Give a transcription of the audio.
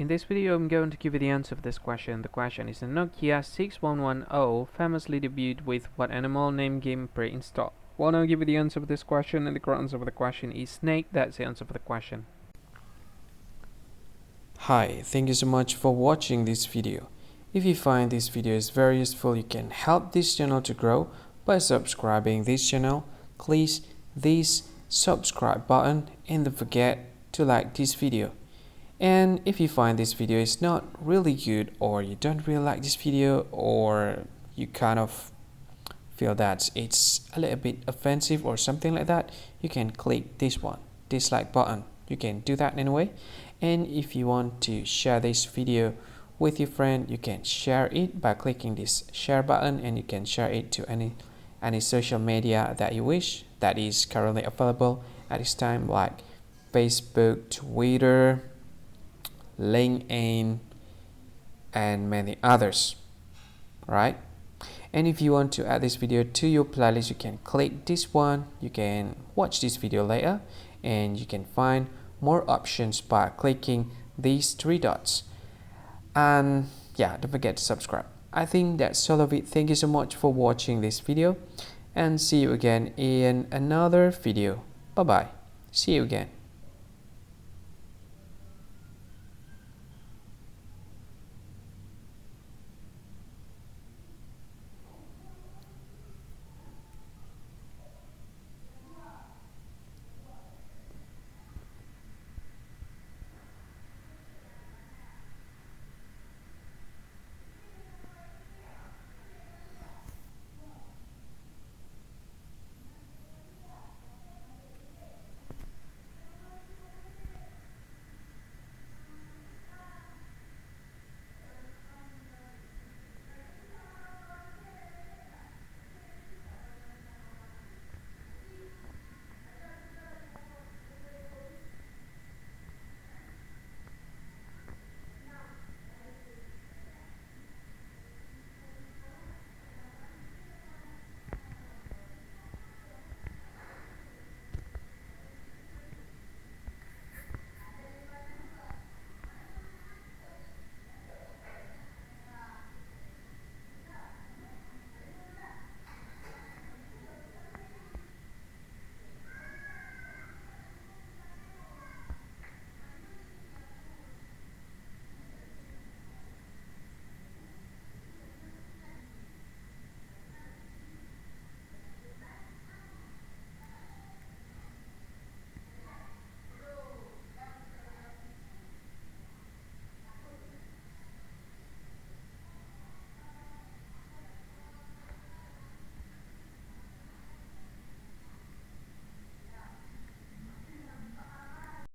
In this video, I'm going to give you the answer of this question. The question is: the Nokia 6110 famously debuted with what animal name game pre-installed? Well, I'll give you the answer of this question, and the correct answer of the question is snake. That's the answer for the question. Hi, thank you so much for watching this video. If you find this video is very useful, you can help this channel to grow by subscribing this channel. Please this subscribe button and don't forget to like this video. And if you find this video is not really good, or you don't really like this video, or you kind of feel that it's a little bit offensive or something like that, you can click this one, dislike button. You can do that anyway. And if you want to share this video with your friend, you can share it by clicking this share button, and you can share it to any social media that you wish that is currently available at this time, like Facebook, Twitter, LinkedIn, and many others, right? And if you want to add this video to your playlist, you can click this one. You can watch this video later, and you can find more options by clicking these three dots. And yeah, don't forget to subscribe. I think that's all of it. Thank you so much for watching this video, and see you again in another video. Bye bye. See you again.